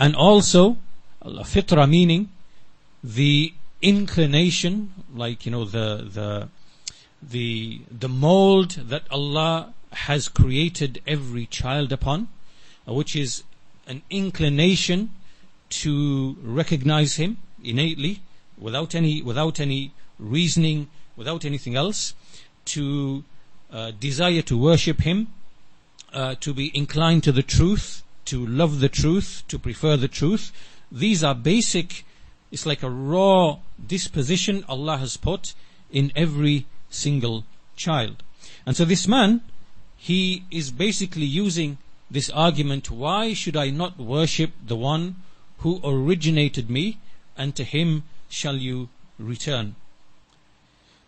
And also Fitrah, meaning the inclination, like the mold that Allah has created every child upon, which is an inclination to recognize Him innately, without any reasoning, without anything else, to desire to worship Him, to be inclined to the truth, to love the truth, to prefer the truth. These are basic. It's like a raw disposition Allah has put in every single child. And so this man, he is basically using this argument: why should I not worship the one who originated me, and to Him shall you return?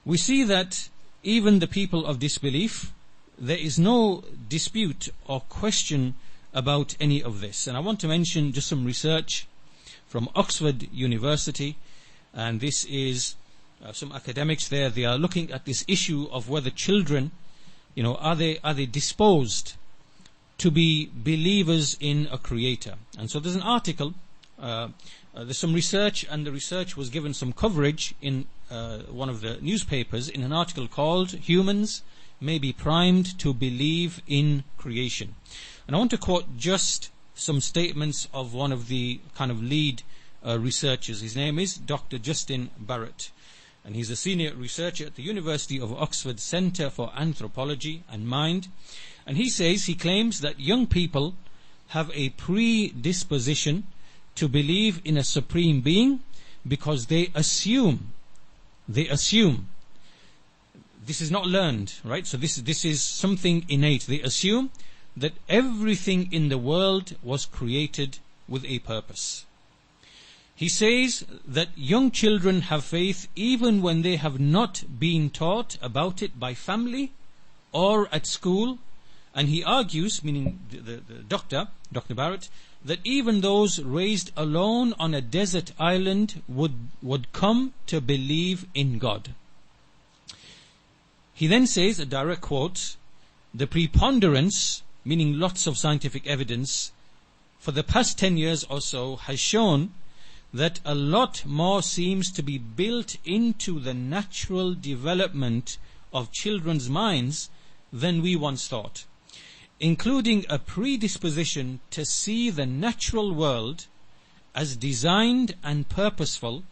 We see that even the people of disbelief, there is no dispute or question about any of this. And I want to mention just some research from Oxford University, and this is some academics there. They are looking at this issue of whether children, are they disposed to be believers in a creator. And so there's an article, there's some research, and the research was given some coverage in one of the newspapers in an article called "Humans May Be Primed to Believe in Creation." And I want to quote just some statements of one of the kind of lead researchers. His name is Dr. Justin Barrett, and he's a senior researcher at the University of Oxford Centre for Anthropology and Mind. And he claims that young people have a predisposition to believe in a supreme being because they assume this is not learned, right? So this is something innate. They assume that everything in the world was created with a purpose. He says that young children have faith even when they have not been taught about it by family or at school. And he argues, meaning the Dr. Barrett, that even those raised alone on a desert island would come to believe in God. He then says, a direct quote, "The preponderance," meaning lots of scientific evidence, "for the past 10 years or so has shown that a lot more seems to be built into the natural development of children's minds than we once thought, including a predisposition to see the natural world as designed and purposeful,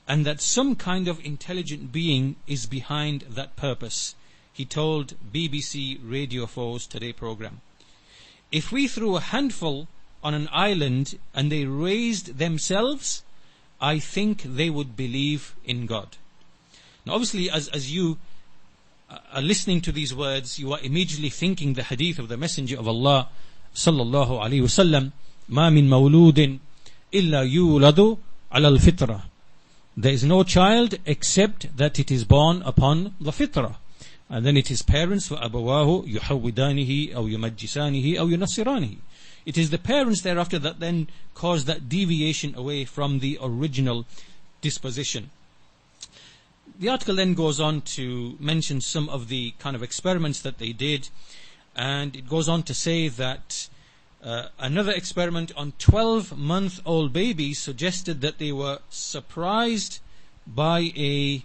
and that some kind of intelligent being is behind that purpose," he told BBC Radio 4's Today programme. "If we threw a handful on an island and they raised themselves, I think they would believe in God." Now obviously, as you are listening to these words, you are immediately thinking the hadith of the Messenger of Allah sallallahu alaihi wasallam, "Ma min mawludin illa yuladu ala al-fitrah." There is no child except that it is born upon the fitrah. And then it is parents, فَأَبَوَاهُ يُحَوِّدَانِهِ أَوْ يُمَجِّسَانِهِ أَوْ يُنَصِّرَانِهِ. It is the parents thereafter that then cause that deviation away from the original disposition. The article then goes on to mention some of the kind of experiments that they did, and it goes on to say that another experiment on 12-month-old babies suggested that they were surprised by a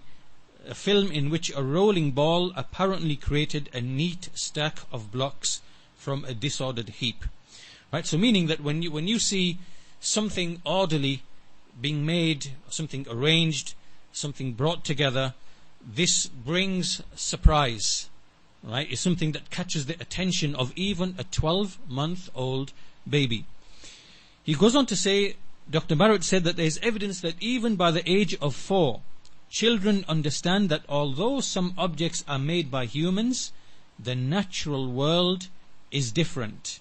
film in which a rolling ball apparently created a neat stack of blocks from a disordered heap. Right? So meaning that when you see something orderly being made, something arranged, something brought together, this brings surprise. Right? It's something that catches the attention of even a 12-month-old baby. He goes on to say, Dr. Barrett said that there is evidence that even by the age of 4, children understand that although some objects are made by humans, the natural world is different.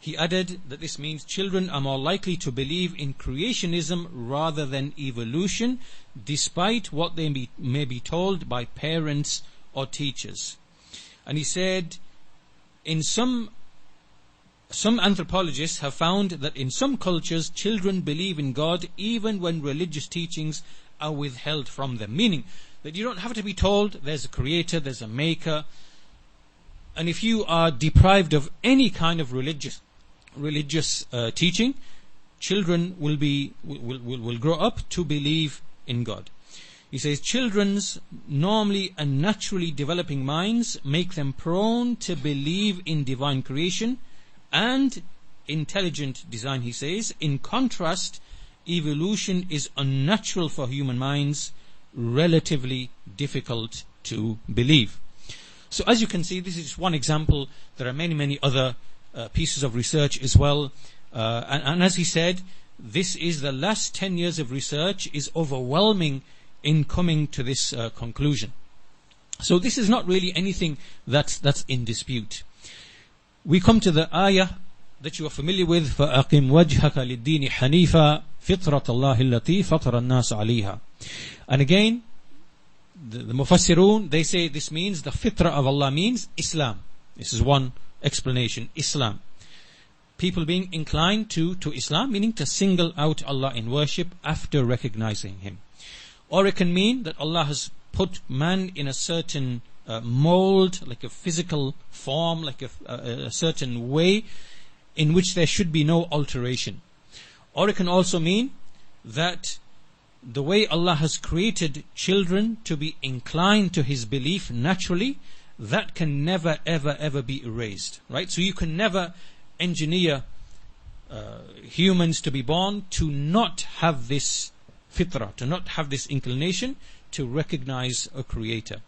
He added that this means children are more likely to believe in creationism rather than evolution, despite what they may be told by parents or teachers. And he said, in some anthropologists have found that in some cultures children believe in God even when religious teachings are withheld from them, meaning that you don't have to be told there's a creator, there's a maker. And if you are deprived of any kind of religious teaching, children will grow up to believe in God. He says children's normally and naturally developing minds make them prone to believe in divine creation and intelligent design. He says, in contrast, evolution is unnatural for human minds, relatively difficult to believe. So as you can see, this is just one example. There are many other pieces of research as well. And as he said, this is the last 10 years of research is overwhelming in coming to this conclusion. So this is not really anything that's in dispute. We come to the ayah that you are familiar with, فَأَقِمْ وَجْهَكَ لِلدِّينِ حَنِيفًا فِطْرَةَ اللَّهِ الَّتِي فَطَرَ النَّاسَ عَلَيْهَا. And again, the Mufassirun, they say this means the fitrah of Allah means Islam. This is one explanation, Islam. People being inclined to Islam, meaning to single out Allah in worship after recognizing Him. Or it can mean that Allah has put man in a certain mold, like a physical form, like a certain way in which there should be no alteration. Or it can also mean that the way Allah has created children to be inclined to His belief naturally, that can never ever be erased, right? So you can never engineer humans to be born to not have this fitrah, to not have this inclination to recognize a creator.